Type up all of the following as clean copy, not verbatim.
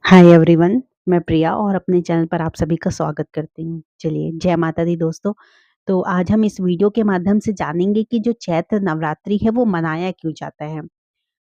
Hi everyone. मैं प्रिया और अपने चैनल पर आप सभी का स्वागत करती हूँ। चलिए, जय माता दी दोस्तों। तो आज हम इस वीडियो के माध्यम से जानेंगे कि जो चैत्र नवरात्रि है वो मनाया क्यों जाता है।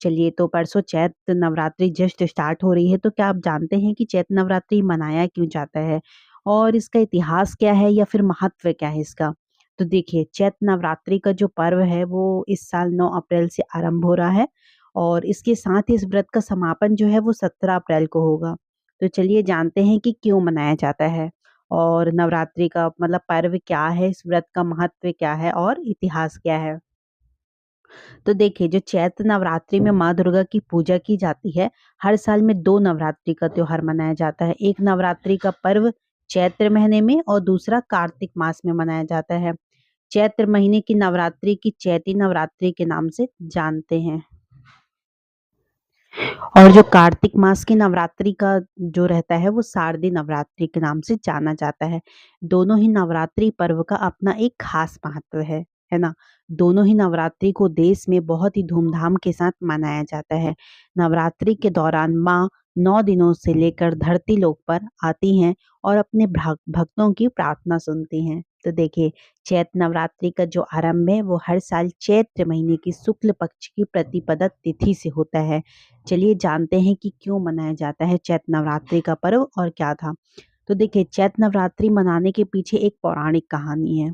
चलिए, तो परसों चैत्र नवरात्रि जस्ट स्टार्ट हो रही है, तो क्या आप जानते हैं कि चैत्र नवरात्रि मनाया क्यों जाता है और इसका इतिहास क्या है या फिर महत्व क्या है इसका। तो देखिए, चैत्र नवरात्रि का जो पर्व है वो इस साल 9 अप्रैल से आरंभ हो रहा है और इसके साथ ही इस व्रत का समापन जो है वो 17 अप्रैल को होगा। तो चलिए जानते हैं कि क्यों मनाया जाता है और नवरात्रि का मतलब पर्व क्या है, इस व्रत का महत्व क्या है और इतिहास क्या है। तो देखिए, जो चैत्र नवरात्रि में माँ दुर्गा की पूजा की जाती है, हर साल में 2 नवरात्रि का त्योहार मनाया जाता है। एक नवरात्रि का पर्व चैत्र महीने में और दूसरा कार्तिक मास में मनाया जाता है। चैत्र महीने की नवरात्रि की चैती नवरात्रि के नाम से जानते हैं और जो कार्तिक मास की नवरात्रि का जो रहता है वो शारदीय नवरात्रि के नाम से जाना जाता है। दोनों ही नवरात्रि पर्व का अपना एक खास महत्व है ना? दोनों ही नवरात्रि को देश में बहुत ही धूमधाम के साथ मनाया जाता है। नवरात्रि के दौरान माँ 9 दिनों से लेकर धरती लोक पर आती हैं और अपने भक्तों की प्रार्थना सुनती हैं। तो देखिए, चैत्र नवरात्रि का जो आरंभ है वो हर साल चैत्र महीने की शुक्ल पक्ष की प्रतिपदा तिथि से होता है। चलिए जानते हैं कि क्यों मनाया जाता है चैत्र नवरात्रि का पर्व और क्या था। तो देखिए, चैत्र नवरात्रि मनाने के पीछे एक पौराणिक कहानी है।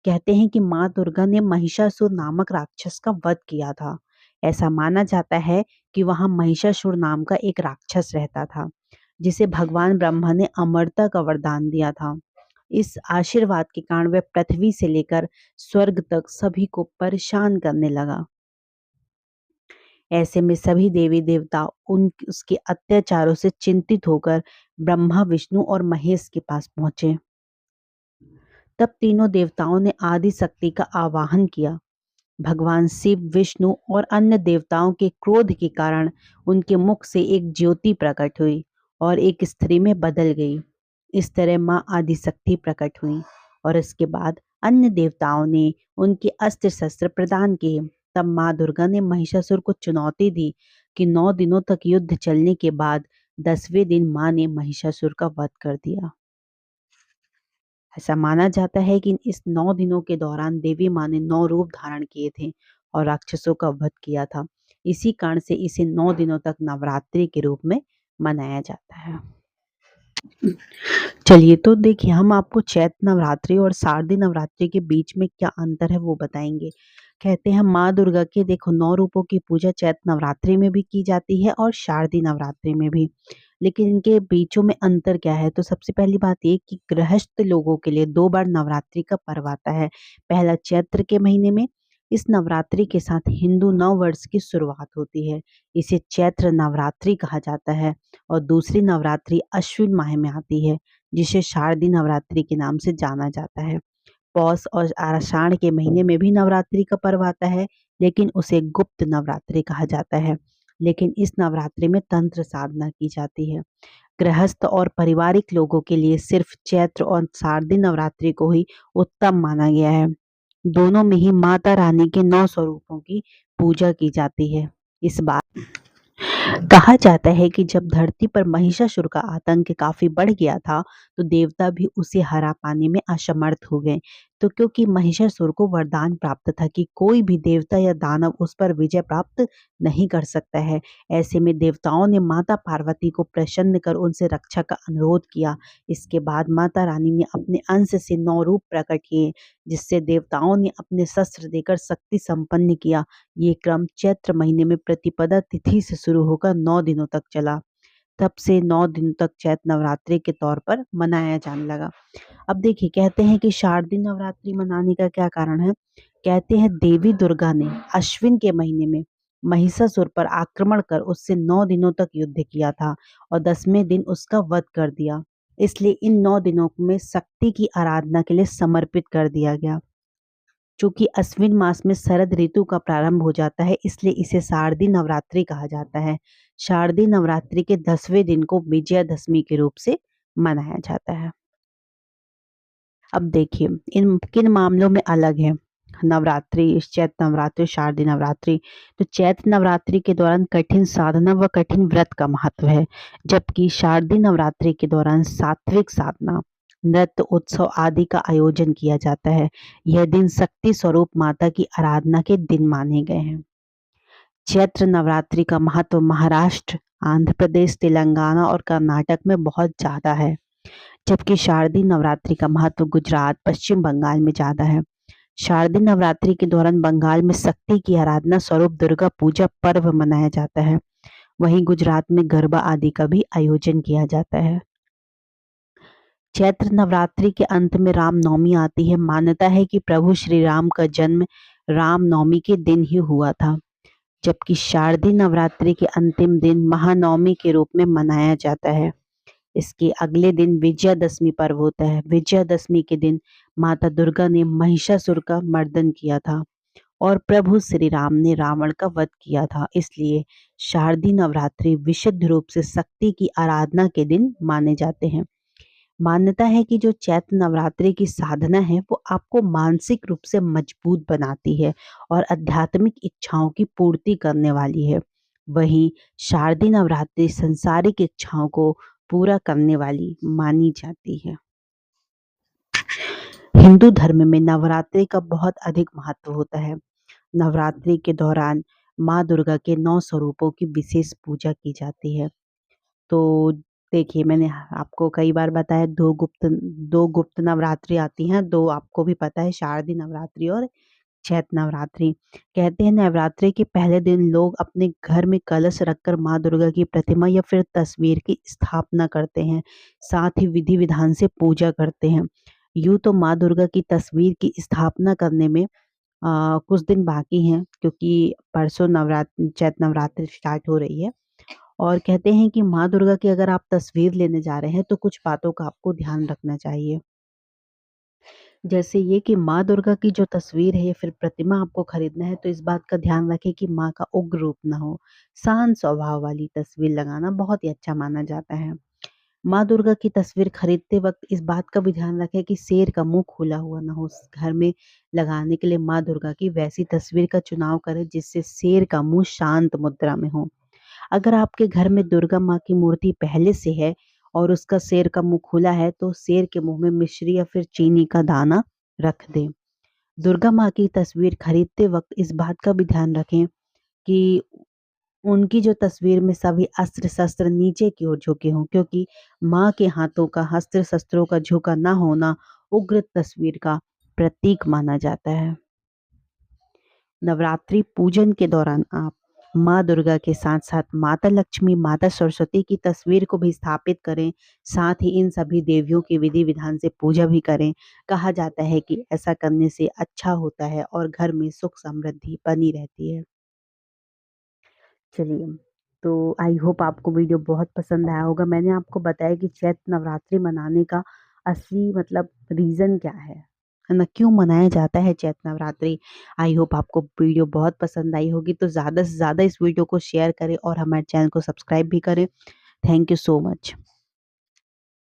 कहते हैं कि माँ दुर्गा ने महिषासुर नामक राक्षस का वध किया था। ऐसा माना जाता है कि वहां महिषासुर नाम का एक राक्षस रहता था, जिसे भगवान ब्रह्मा ने अमरता का वरदान दिया था। इस आशीर्वाद के कारण वह पृथ्वी से लेकर स्वर्ग तक सभी को परेशान करने लगा। ऐसे में सभी देवी देवता उन उसके अत्याचारों से चिंतित होकर ब्रह्मा, विष्णु और महेश के पास पहुंचे। तब तीनों देवताओं ने आदि शक्ति का आवाहन किया। भगवान शिव, विष्णु और अन्य देवताओं के क्रोध के कारण उनके मुख से एक ज्योति प्रकट हुई और एक स्त्री में बदल गई। इस तरह माँ आदिशक्ति प्रकट हुई और इसके बाद अन्य देवताओं ने उनके अस्त्र शस्त्र प्रदान किए। तब माँ दुर्गा ने महिषासुर को चुनौती दी कि 9 दिनों तक युद्ध चलने के बाद 10वें दिन माँ ने महिषासुर का वध कर दिया। ऐसा माना जाता है कि इस 9 दिनों के दौरान देवी माँ ने 9 रूप धारण किए थे और राक्षसों का वध किया था। इसी कारण से इसे 9 दिनों तक नवरात्रि के रूप में मनाया जाता है। चलिए, तो देखिए, हम आपको चैत्र नवरात्रि और शारदीय नवरात्रि के बीच में क्या अंतर है वो बताएंगे। कहते हैं माँ दुर्गा के देखो 9 रूपों की पूजा चैत्र नवरात्रि में भी की जाती है और शारदीय नवरात्रि में भी। लेकिन इनके बीचों में अंतर क्या है? तो सबसे पहली बात ये कि गृहस्थ लोगों के लिए 2 बार नवरात्रि का पर्व आता है। पहला चैत्र के महीने में। इस नवरात्रि के साथ हिंदू नव वर्ष की शुरुआत होती है। इसे चैत्र नवरात्रि कहा जाता है और दूसरी नवरात्रि अश्विन माह में आती है, जिसे शारदीय नवरात्रि के नाम से जाना जाता है। पौष और आषाढ़ के महीने में भी नवरात्रि का पर्व आता है, लेकिन उसे गुप्त नवरात्रि कहा जाता है। लेकिन इस नवरात्रि में तंत्र साधना की जाती है। गृहस्थ और पारिवारिक लोगों के लिए सिर्फ चैत्र और शारदीय नवरात्रि को ही उत्तम माना गया है। दोनों में ही माता रानी के 9 स्वरूपों की पूजा की जाती है। इस बार कहा जाता है कि जब धरती पर महिषासुर का आतंक काफी बढ़ गया था, तो देवता भी उसे हरा पाने में असमर्थ हो गए। तो क्योंकि महिषासुर को वरदान प्राप्त था कि कोई भी देवता या दानव उस पर विजय प्राप्त नहीं कर सकता है। ऐसे में देवताओं ने माता पार्वती को प्रसन्न कर उनसे रक्षा का अनुरोध किया। इसके बाद माता रानी ने अपने अंश से 9 रूप प्रकट किए, जिससे देवताओं ने अपने शस्त्र देकर शक्ति संपन्न किया। ये क्रम चैत्र महीने में प्रतिपदा तिथि से शुरू होकर 9 दिनों तक चला। तब से 9 दिन तक चैत्र नवरात्रि के तौर पर मनाया जाने लगा। अब देखिए, कहते हैं कि शारदीय नवरात्रि मनाने का क्या कारण है। कहते हैं देवी दुर्गा ने अश्विन के महीने में महिषासुर पर आक्रमण कर उससे 9 दिनों तक युद्ध किया था और 10वें दिन उसका वध कर दिया। इसलिए इन 9 दिनों में शक्ति की आराधना के लिए समर्पित कर दिया गया। चूंकि अश्विन मास में शरद ऋतु का प्रारंभ हो जाता है, इसलिए इसे शारदीय नवरात्रि कहा जाता है। शारदीय नवरात्रि के 10वें दिन को विजयादशमी के रूप से मनाया जाता है। अब देखिए, इन किन मामलों में अलग है। नवरात्रि, इस चैत्र नवरात्रि, शारदीय नवरात्रि। तो चैत्र नवरात्रि के दौरान कठिन साधना व कठिन व्रत का महत्व है, जबकि शारदीय नवरात्रि के दौरान सात्विक साधना, नृत्य, उत्सव आदि का आयोजन किया जाता है। यह दिन शक्ति स्वरूप माता की आराधना के दिन माने गए हैं। चैत्र नवरात्रि का महत्व महाराष्ट्र, आंध्र प्रदेश, तेलंगाना और कर्नाटक में बहुत ज़्यादा है, जबकि शारदीय नवरात्रि का महत्व गुजरात, पश्चिम बंगाल में ज़्यादा है। शारदीय नवरात्रि के दौरान बंगाल में शक्ति की आराधना स्वरूप दुर्गा पूजा पर्व मनाया जाता है। वहीं गुजरात में गरबा आदि का भी आयोजन किया जाता है। चैत्र नवरात्रि के अंत में रामनवमी आती है। मान्यता है कि प्रभु श्री राम का जन्म रामनवमी के दिन ही हुआ था, जबकि शारदीय नवरात्रि के अंतिम दिन महानवमी के रूप में मनाया जाता है। इसके अगले दिन विजयादशमी पर्व होता है। विजयादशमी के दिन माता दुर्गा ने महिषासुर का मर्दन किया था और प्रभु श्री राम ने रावण का वध किया था। इसलिए शारदीय नवरात्रि विशुद्ध रूप से शक्ति की आराधना के दिन माने जाते हैं। मान्यता है कि जो चैत्र नवरात्रि की साधना है वो आपको मानसिक रूप से मजबूत बनाती है और आध्यात्मिक इच्छाओं की पूर्ति करने वाली है। वहीं शारदीय नवरात्रि सांसारिक इच्छाओं को पूरा करने वाली मानी जाती है। हिंदू धर्म में नवरात्रि का बहुत अधिक महत्व होता है। नवरात्रि के दौरान माँ दुर्गा के 9 स्वरूपों की विशेष पूजा की जाती है। तो देखिए, मैंने आपको कई बार बताया, 2 गुप्त नवरात्रि आती हैं, 2 आपको भी पता है, शारदीय नवरात्रि और चैत्र नवरात्रि। कहते हैं नवरात्रि के पहले दिन लोग अपने घर में कलश रखकर माँ दुर्गा की प्रतिमा या फिर तस्वीर की स्थापना करते हैं, साथ ही विधि विधान से पूजा करते हैं। यूँ तो माँ दुर्गा की तस्वीर की स्थापना करने में कुछ दिन बाकी हैं, क्योंकि परसों चैत्र नवरात्रि स्टार्ट हो रही है। और कहते हैं कि माँ दुर्गा की अगर आप तस्वीर लेने जा रहे हैं तो कुछ बातों का आपको ध्यान रखना चाहिए। जैसे ये कि माँ दुर्गा की जो तस्वीर है या फिर प्रतिमा आपको खरीदना है तो इस बात का ध्यान रखें कि माँ का उग्र रूप ना हो। शांत स्वभाव वाली तस्वीर लगाना बहुत ही अच्छा माना जाता है। माँ दुर्गा की तस्वीर खरीदते वक्त इस बात का भी ध्यान रखें कि शेर का मुंह खुला हुआ ना हो। घर में लगाने के लिए माँ दुर्गा की वैसी तस्वीर का चुनाव करें जिससे शेर का मुंह शांत मुद्रा में हो। अगर आपके घर में दुर्गा माँ की मूर्ति पहले से है और उसका शेर का मुंह खुला है तो शेर के मुंह में मिश्री या फिर चीनी का दाना रख दें। दुर्गा माँ की तस्वीर खरीदते वक्त इस बात का भी ध्यान रखें कि उनकी जो तस्वीर में सभी अस्त्र शस्त्र नीचे की ओर झुके हों, क्योंकि माँ के हाथों का अस्त्र शस्त्रों का झुका ना होना उग्र तस्वीर का प्रतीक माना जाता है। नवरात्रि पूजन के दौरान आप माँ दुर्गा के साथ साथ माता लक्ष्मी, माता सरस्वती की तस्वीर को भी स्थापित करें। साथ ही इन सभी देवियों की विधि विधान से पूजा भी करें। कहा जाता है कि ऐसा करने से अच्छा होता है और घर में सुख समृद्धि बनी रहती है। चलिए, तो आई होप आपको वीडियो बहुत पसंद आया होगा। मैंने आपको बताया कि चैत्र नवरात्रि मनाने का असली मतलब रीज़न क्या है ना? क्यों मनाया जाता है चैत्र नवरात्रि? आई होप आपको वीडियो बहुत पसंद आई होगी, तो ज़्यादा से ज़्यादा इस वीडियो को शेयर करें और हमारे चैनल को सब्सक्राइब भी करें। Thank you so much.